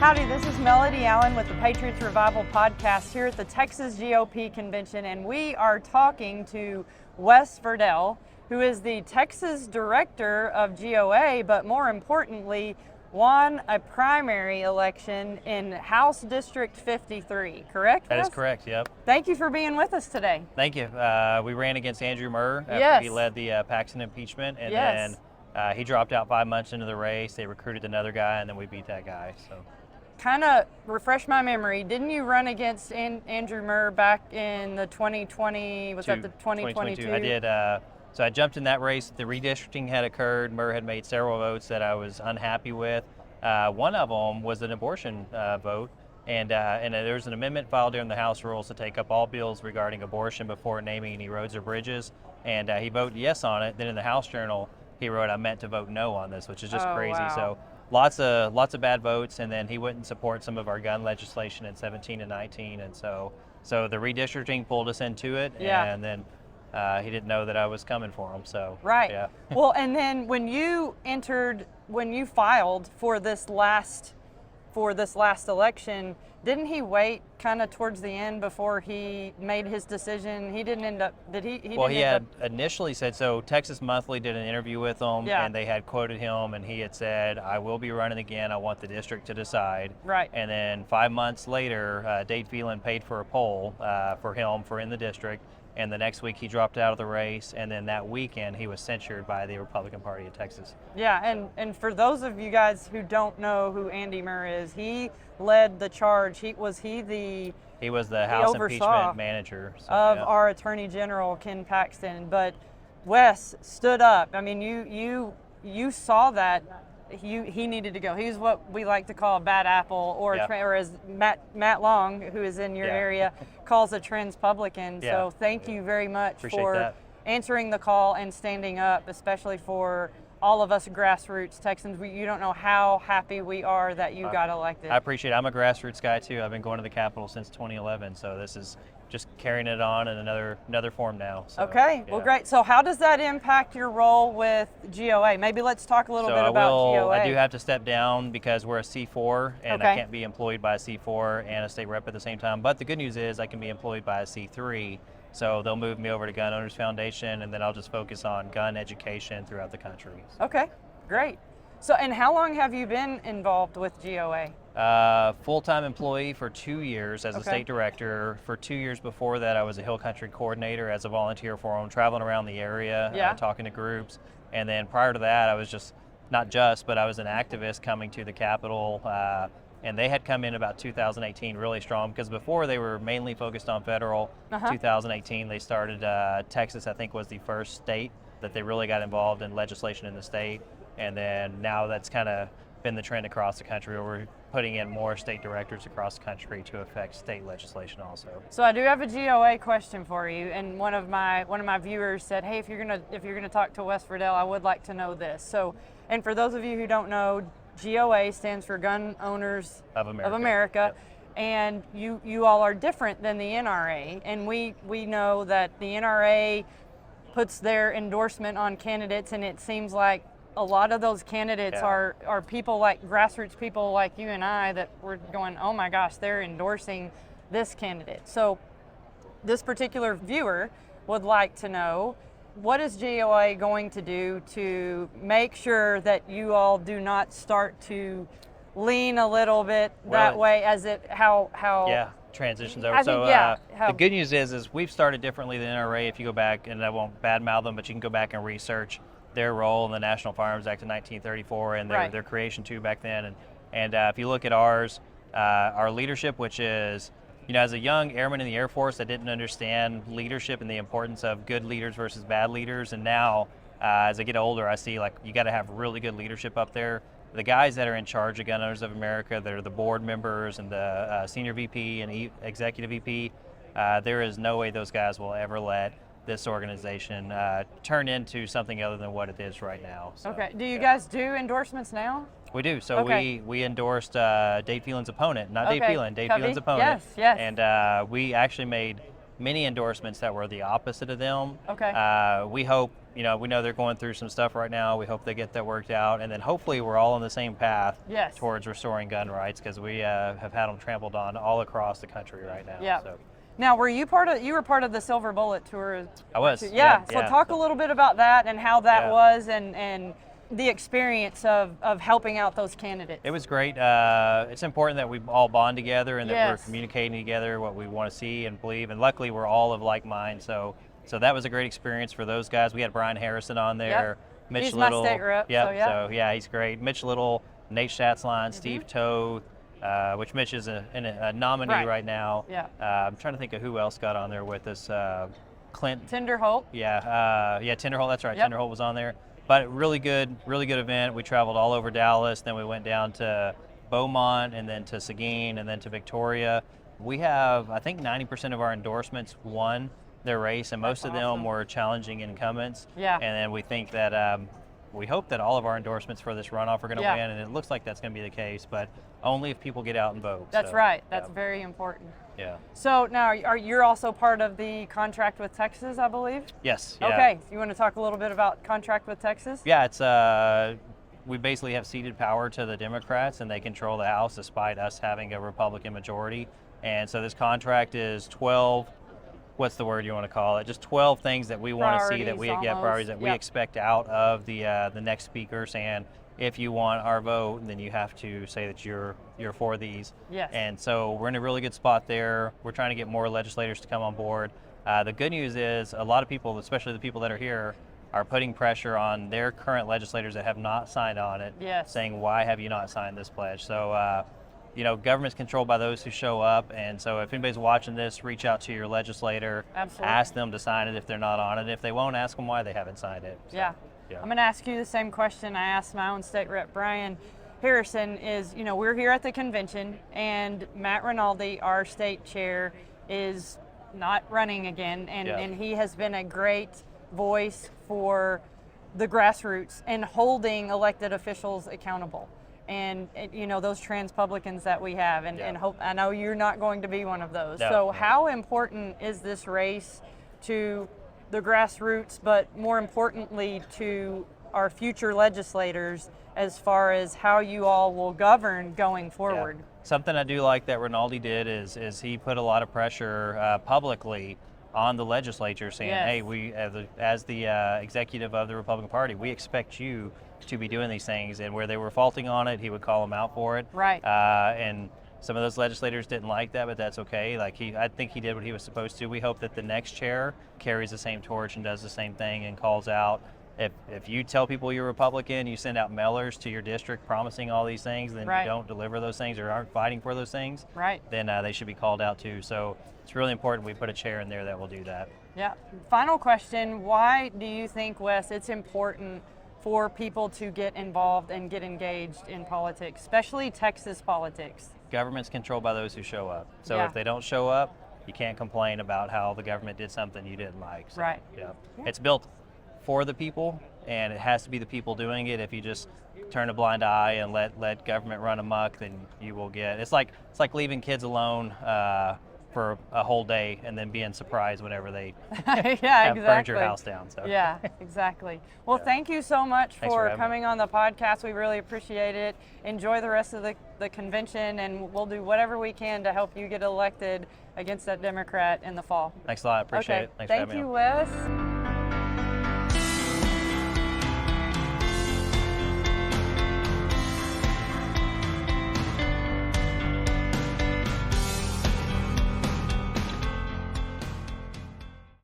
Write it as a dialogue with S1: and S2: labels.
S1: Howdy, this is Melody Allen with the Patriots Revival podcast here at the Texas GOP convention, and we are talking to Wes Virdell, who is the Texas director of GOA, but more importantly, won a primary election in House District 53, correct?
S2: That
S1: Wes?
S2: is correct, yep.
S1: Thank you for being with us today.
S2: Thank you. We ran against Andrew Murr after he led the Paxton impeachment, and then he dropped out 5 months into the race. They recruited another guy, and then we beat that guy. So,
S1: kind of refresh my memory. Didn't you run against Andrew Murr back in the 2020? Was that the 2022?
S2: I did. So I jumped in that race. The redistricting had occurred. Murr had made several votes that I was unhappy with. One of them was an abortion vote, and there was an amendment filed during the House rules to take up all bills regarding abortion before naming any roads or bridges, and he voted yes on it. Then in the House Journal, he wrote, "I meant to vote no on this," which is just crazy.
S1: Wow.
S2: So lots of bad votes, and then he wouldn't support some of our gun legislation in 17 and 19, and so the redistricting pulled us into it, and then he didn't know that I was coming for him. So
S1: right.
S2: Yeah.
S1: Well, and then when you filed for this last election, didn't he wait kind of towards the end before he made his decision? He didn't end up. Did he?
S2: Well, he had initially said, so Texas Monthly did an interview with him, and they had quoted him, and he had said, "I will be running again. I want the district to decide."
S1: Right.
S2: And then 5 months later, Dade Phelan paid for a poll for him for in the district. And the next week he dropped out of the race, and then that weekend he was censured by the Republican Party of Texas.
S1: Yeah, and for those of you guys who don't know who Andy Murr is, he led the charge. He was the
S2: House impeachment manager
S1: of our Attorney General Ken Paxton. But Wes stood up. I mean, you saw that he needed to go. He was what we like to call a bad apple, or as Matt Long, who is in your area, calls a transpublican. So thank you very much for answering the call and standing up, especially for all of us grassroots Texans. You don't know how happy we are that you got elected.
S2: I appreciate it. I'm a grassroots guy too. I've been going to the Capitol since 2011, so this is just carrying it on in another form now. So,
S1: well, great. So how does that impact your role with GOA? Maybe let's talk a little bit about GOA.
S2: I do have to step down because we're a C4, and I can't be employed by a C4 and a state rep at the same time. But the good news is I can be employed by a C3, so they'll move me over to Gun Owners Foundation, and then I'll just focus on gun education throughout the country.
S1: Okay, great. So, and how long have you been involved with GOA?
S2: Full-time employee for 2 years as a state director. For 2 years before that, I was a Hill Country coordinator as a volunteer for them, traveling around the area, talking to groups. And then prior to that, I was but I was an activist coming to the Capitol. And they had come in about 2018 really strong, because before they were mainly focused on federal. 2018, they started, Texas, I think, was the first state that they really got involved in legislation in the state. And then now that's kind of been the trend across the country, where we're putting in more state directors across the country to affect state legislation also.
S1: So I do have a GOA question for you, and one of my viewers said, "Hey, if you're gonna talk to Wes Virdell, I would like to know this." So, and for those of you who don't know, GOA stands for Gun Owners of America.
S2: Yep.
S1: And you all are different than the NRA, and we know that the NRA puts their endorsement on candidates, and it seems like a lot of those candidates are people like grassroots people like you and I that were going, "Oh my gosh, they're endorsing this candidate." So this particular viewer would like to know, what is GOA going to do to make sure that you all do not start to lean a little bit that way as transitions over?
S2: The good news is we've started differently than NRA. If you go back, and I won't badmouth them, but you can go back and research their role in the National Firearms Act of 1934 and their creation too back then. And if you look at ours, our leadership, which is, as a young airman in the Air Force, I didn't understand leadership and the importance of good leaders versus bad leaders. And now, as I get older, I see you got to have really good leadership up there. The guys that are in charge of Gun Owners of America, that are the board members and the senior VP and executive VP, there is no way those guys will ever let this organization turn into something other than what it is right now. So,
S1: do you guys do endorsements now?
S2: We do. So we endorsed Dade Phelan's opponent, not Dade Phelan, Dade Phelan's opponent.
S1: Yes.
S2: And we actually made many endorsements that were the opposite of them. We hope we know they're going through some stuff right now. We hope they get that worked out, and then hopefully we're all on the same path towards restoring gun rights, because we have had them trampled on all across the country right now.
S1: Yeah.
S2: So.
S1: Now, you were part of the Silver Bullet Tour?
S2: I was.
S1: Yeah. So talk a little bit about that and how that was, and the experience of helping out those candidates.
S2: It was great. It's important that we all bond together and that we're communicating together what we want to see and believe. And luckily, we're all of like mind. So that was a great experience for those guys. We had Brian Harrison on there. Mitch
S1: he's
S2: Little.
S1: My state rep.
S2: So he's great. Mitch Little, Nate Schatzline, Steve Toth, which Mitch is a nominee right now. Yeah. I'm trying to think of who else got on there with us. Clint.
S1: Tinderholt.
S2: Tinderholt. That's right. Tinderholt was on there. But really good event. We traveled all over Dallas, then we went down to Beaumont, and then to Seguin, and then to Victoria. We have, I think 90% of our endorsements won their race, and most of them were challenging incumbents. Yeah. And then we think that, we hope that all of our endorsements for this runoff are going to win, and it looks like that's going to be the case, but only if people get out and vote.
S1: That's right. That's very important.
S2: Yeah.
S1: So now you're also part of the contract with Texas, I believe?
S2: Yes. Yeah.
S1: Okay. You want to talk a little bit about contract with Texas?
S2: Yeah, it's we basically have ceded power to the Democrats, and they control the House despite us having a Republican majority. And so this contract is 12, what's the word you want to call it? Just 12 things that we want to see, that we get priorities that we expect out of the next speakers. And if you want our vote, then you have to say that you're for these. Yes. And so we're in a really good spot there. We're trying to get more legislators to come on board. The good news is a lot of people, especially the people that are here, are putting pressure on their current legislators that have not signed on it, saying, why have you not signed this pledge? So, government's controlled by those who show up. And so if anybody's watching this, reach out to your legislator. Absolutely. Ask them to sign it if they're not on it. If they won't, ask them why they haven't signed it. So. Yeah. I'm going to ask you the same question I asked my own state rep, Brian Harrison. Is, we're here at the convention, and Matt Rinaldi, our state chair, is not running again, and he has been a great voice for the grassroots and holding elected officials accountable. And those trans publicans that we have, and hope, I know you're not going to be one of those. So how important is this race to the grassroots, but more importantly to our future legislators, as far as how you all will govern going forward? Something I do like that Rinaldi did is he put a lot of pressure publicly on the legislature, saying, hey, we as the executive of the Republican Party, we expect you to be doing these things. And where they were faulting on it, he would call them out for it. Right. And some of those legislators didn't like that, but that's okay. I think he did what he was supposed to. We hope that the next chair carries the same torch and does the same thing and calls out. If you tell people you're Republican, you send out mailers to your district promising all these things, then you don't deliver those things or aren't fighting for those things, then they should be called out too. So it's really important we put a chair in there that will do that. Yeah.
S1: Final question. Why do you think, Wes, it's important for people to get involved and get engaged in politics, especially Texas politics?
S2: Government's controlled by those who show up. So if they don't show up, you can't complain about how the government did something you didn't like. So, it's built for the people, and it has to be the people doing it. If you just turn a blind eye and let government run amok, then you will get. It's like leaving kids alone for a whole day and then being surprised whenever they burned your house down. So.
S1: Yeah, exactly. Well, thank you so much for coming on the podcast. We really appreciate it. Enjoy the rest of the convention, and we'll do whatever we can to help you get elected against that Democrat in the fall.
S2: Thanks a lot. Appreciate it. Thanks
S1: for having me on. Thank you, Wes.